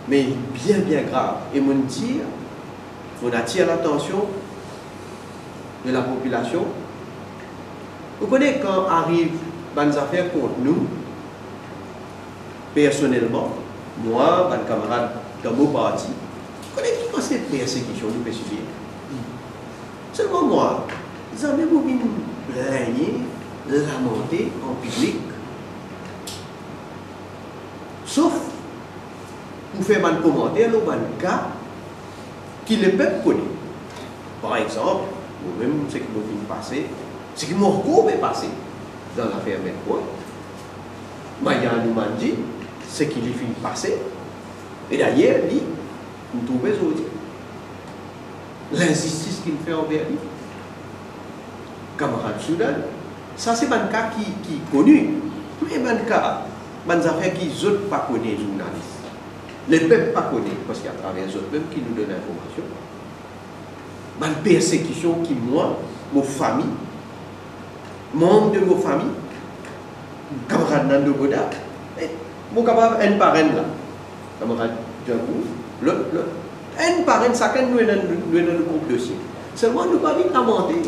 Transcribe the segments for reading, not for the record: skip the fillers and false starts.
mais bien, bien grave. Et on attire l'attention de la population. Vous connaissez quand arrivent des affaires contre nous, personnellement, moi, mes camarades dans mon parti, vous connaissez qui pense cette persécution nous peut subir. Seulement moi, ils ont même oublié de plaigner, lamenter en public. Sauf pour faire un commentaire ou un cas qui le peuple connaît. Par exemple, moi-même, ce qui m'a fait passer, ce qui m'a recouvert passer dans l'affaire Medpoint, Maya nous m'a dit ce qui lui fait passer. Et d'ailleurs, lui, nous trouvons aujourd'hui l'injustice qu'il fait envers lui. Camarade Soudan, ça c'est un cas qui est connu, mais un cas, des affaires qui les autres pas connaissent, les journalistes. Les peuples pas connaissent, parce qu'il y a travers les autres même qui nous donnent l'information. Une persécution qui, moi, ma famille, membre de ma famille, camarade Nando Goda, mon camarade, un parrain là, camarade Djangou, l'autre, un parrain, chacun nous est dans le groupe dossier. Seulement, nous ne pouvons pas lamenter.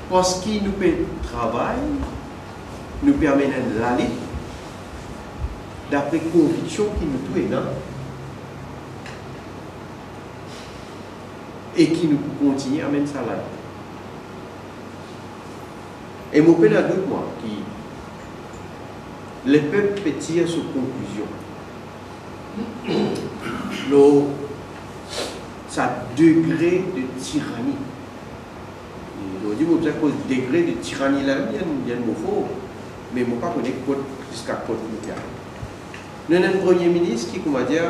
Parce qu'il nous fait travail, nous permet d'aller d'après conviction qui nous trouve là et qui nous continue à mener ça là. Et mon père a dit moi qui le peuple peut tirer sur conclusion. Ça degré de tyrannie. Je dis que cause degré de tyrannie là, il y a un mot faux, mais je ne sais pas jusqu'à quoi nous avons un Premier ministre qui, comment dire,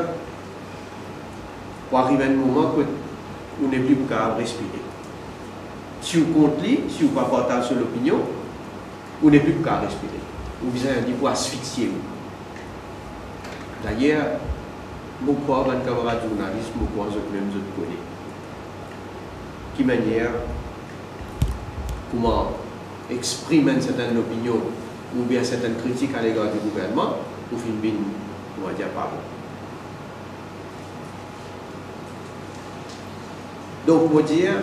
pour arriver à un moment où on n'est plus capable de respirer. Si vous comptez, si vous ne pas partager sur l'opinion, on n'est plus capable de respirer. Vous avez un niveau asphyxier. D'ailleurs, mon corps, un camarade journaliste, mon corps, je même je connais. Qui manière, comment exprimer une certaine opinion ou bien certaines critiques à l'égard du gouvernement, pour faire une, on va dire, pas bon. Donc, pour dire,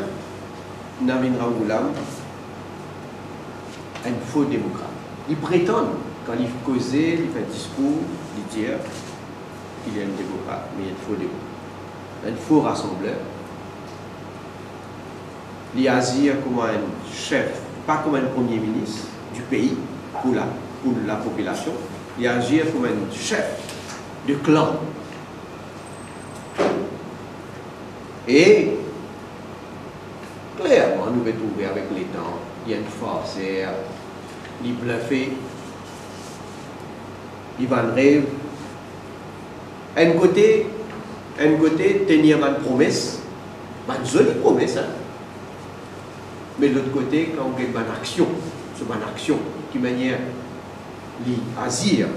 Navin Ramgoulam, un faux démocrate. Il prétend, quand il causait, il fait un discours, il dit qu'il est un démocrate, mais il est un faux démocrate. Un faux rassembleur. Il agit comme un chef, pas comme un premier ministre du pays, pour la population. Il agit comme un chef de clan. Et clairement, nous pouvons trouver avec les temps, il y a une force, il bluffait, il va en rêve. Un côté, tenir une promesse, une jolie promesse, hein? Mais de l'autre côté, quand on a une action, c'est une action qui manière l'agir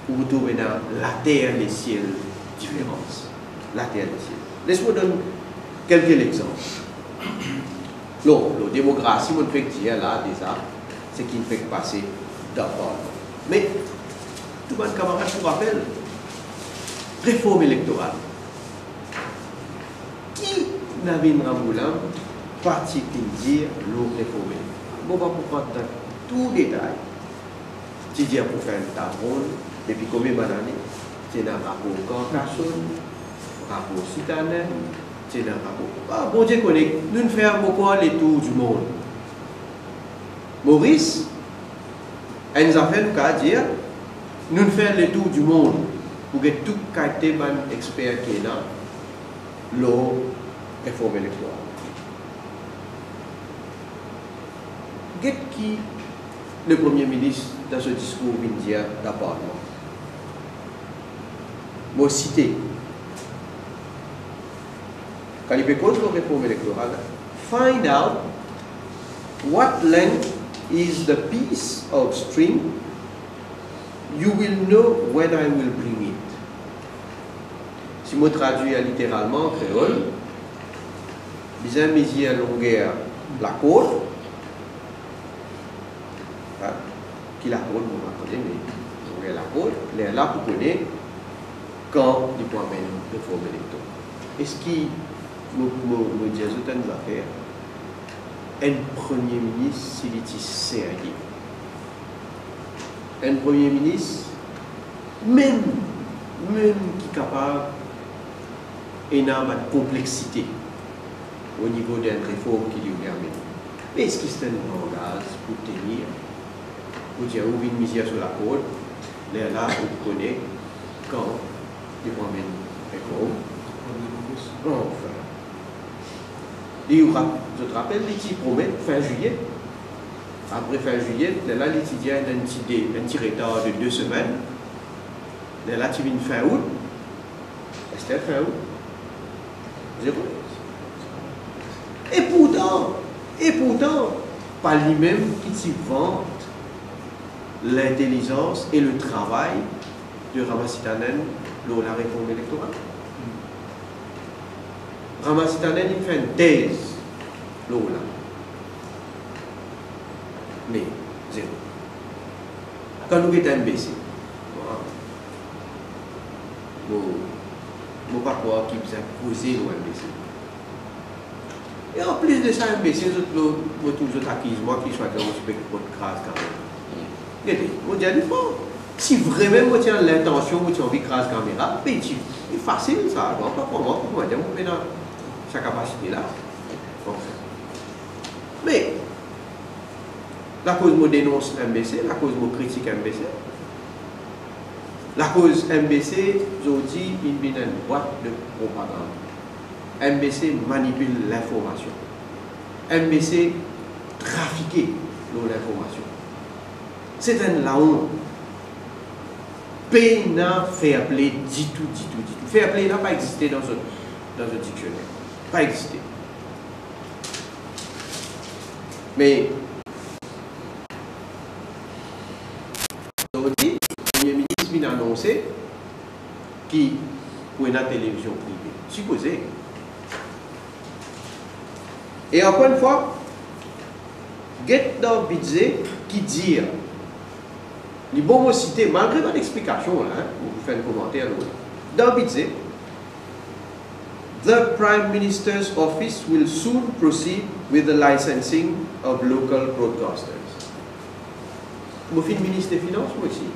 pour vous trouver dans la terre et les ciels différence. La terre et les ciels. Laisse-moi donner quelques exemples. La démocratie, on fait dire là déjà, c'est qui fait passer d'abord. Mais, tout le monde camarade vous rappelle, réforme électorale. Qui n'avait une Ramgoulam parti qui dire l'eau réformée? Bon, on va prendre tout détail. Tu dis pour faire un tabron, depuis combien d'années? C'est un rapport Carcassonne, rapport Citanen, c'est un rapport. Ah, bon Dieu connaît, nous faisons beaucoup les tours du monde. Maurice, elle nous a fait le cas de dire, nous faisons les tours du monde pour que tout qualité d'un expert qui est là, l'eau réforme électorale. Qu'est-ce qui le Premier ministre dans ce discours vient dire d'appartement? Moi cité. Quand il peut contre la réforme électorale, find out what length is the piece of string, you will know when I will bring it. Si je traduis littéralement en créole, bien mesurer la longueur de la corde, qui la corde, vous m'apprenez, mais longueur de la corde, là pour connaître quand il peut amener une réforme électorale. Est-ce qu'il me dit certaines affaires, un premier ministre, s'il est sérieux, un premier ministre, même qui est capable d'énormément de complexité au niveau d'une réforme qui lui permet. Mais est-ce que c'est un langage pour tenir, pour dire où une misère sur la côte, là, on connaît quand il prend une réforme. Enfin. Je te rappelle, il promet fin juillet. Après fin juillet, là, l'étudiant a un petit retard de 2 semaines. Là, tu viens fin août. Est-ce que fin août? 0. Et pourtant, pas lui-même qui s'y vante l'intelligence et le travail de Ramasitanen lors de la réforme électorale. Ramasitanen, il fait une thèse là. Mais, 0. Quand nous sommes MBC, je ne sais pas quoi qui vous a posé au MBC. Et en plus de ça, MBC, vous toujours acquis, moi qui suis un spectre de grâce quand même. Regardez, on dit une fois, si vraiment vous avez l'intention, vous avez envie de grâce caméra, c'est facile ça, pas pour moi, vous pouvez dans sa capacité-là. Mais, la cause me dénonce MBC, la cause me critique MBC. La cause MBC, je dis, il y a une boîte de propagande. MBC manipule l'information. MBC trafique l'information. C'est un laon. Pays n'a fair play du tout. Fair play n'a pas existé dans un dictionnaire. Pas existé. Mais aujourd'hui, le Premier ministre vient annoncer qu'il pour une télévision privée. Supposé. Et encore une fois, get dans budget qui dit, les bons mots cités, malgré votre explication, hein, vous faites un commentaire, dans budget, the Prime Minister's office will soon proceed with the licensing of local broadcasters. Moi, je suis ministre des Finances, moi aussi.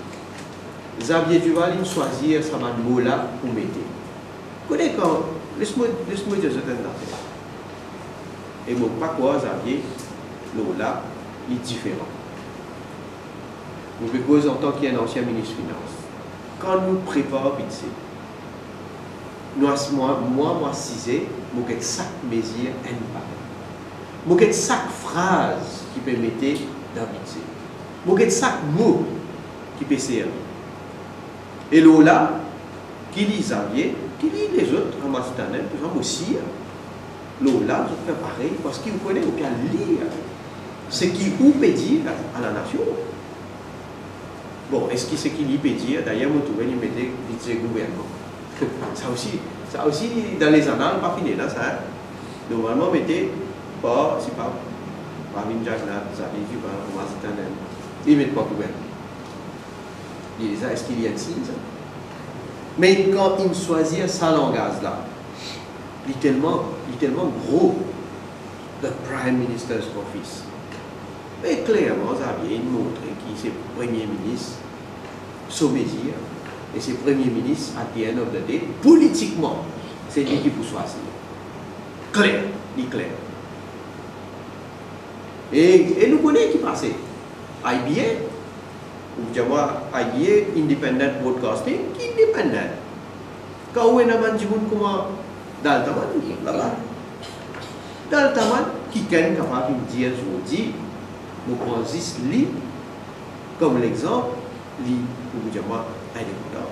Xavier Duval, il choisit ce mot-là pour mettre. Connais quand, laisse-moi dire certaines affaires. Et moi, pas quoi, Xavier, là, il est différent. Vous pouvez en tant qu'un ancien ministre des Finances. Quand nous préparons le budget, moi, cisé, je vais chaque mesure un pas. Je vais chaque phrase qui peut mettre dans le budget. Je vais chaque mot qui peut servir. Et là, qui lit Xavier, qui lit les autres, Ramasitanen, par exemple aussi, là, je fais pareil, parce qu'il connaît, il peut lire ce qu'il peut dire à la nation. Bon, est-ce que ce qu'il peut dire, d'ailleurs, vous trouvez, il mettait vice-gouvernement. Ça aussi, dans les annales, pas fini là, ça. Normalement, mettez, pas, c'est pas, Marvin Jagnat, Xavier Duval, Ramasitanen, il ne met pas gouvernement. Il dit ça, est-ce qu'il y a un signe, ça? Mais quand il choisit ce langage-là, il est tellement gros, le Prime Minister's Office. Mais clairement, Xavier montré qu'il c'est Premier ministre, sous mesure, et c'est Premier ministre, à the end of the day, politiquement, c'est lui qui peut choisir. Clair, il est clair. Et nous connaissons qui passe. IBA, ou IBA, Independent Broadcasting, qui est indépendant. Quand on a un petit comment Daltaman, là-bas. Daltaman, qui est capable de dire aujourd'hui, nous prenons juste lui comme l'exemple, lui, pour vous dire, indépendant.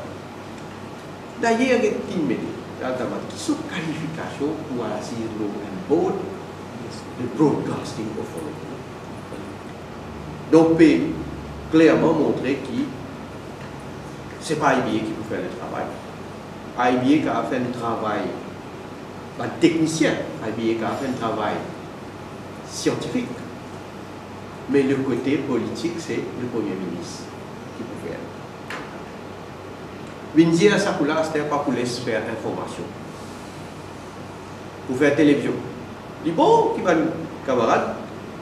D'ailleurs, il y a une méthode, Daltaman, qui sont qualifications pour assister au board de Broadcasting Authority. Donc, peut clairement montrer que ce n'est pas IBA qui peut faire le travail. IBA qui a fait un travail, un technicien, IBA qui a fait un travail scientifique. Mais le côté politique, c'est le Premier ministre qui peut faire. Vindir ça pour là, c'est pas pour laisser faire information. Pour faire télévision. Il dit bon, qui va camarade,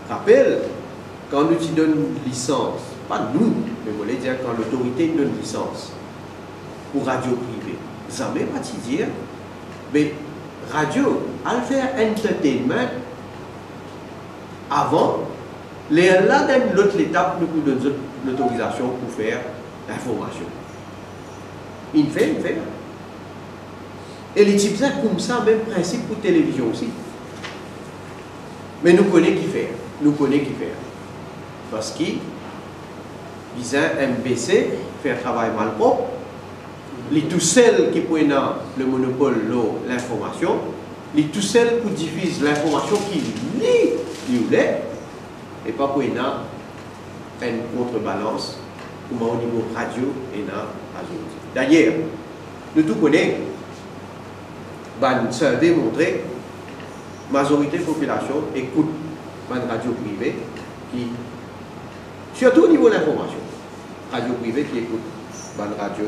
rappelle, quand nous te donne une licence, pas nous, mais vous voulez dire quand l'autorité donne une licence pour radio privée, jamais pas te dire, mais radio, à faire entertainment avant, là dans l'autre étape, nous donne l'autorisation pour faire l'information. Il fait. Et les types ça comme ça, même principe pour télévision aussi. Mais nous connaissons qui faire. Parce qu'ils disent MBC fait un travail mal propre. Les tout seuls qui prennent le monopole de l'information, les tout seuls qui diffusent l'information qui lit ou l'est, et pas pour une contrebalance au niveau radio et dans radio. D'ailleurs, nous tous connaissons, ça a démontré la majorité de la population écoute une radio privée qui, surtout au niveau de l'information, radio privée qui écoute une radio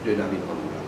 de David Ramboula.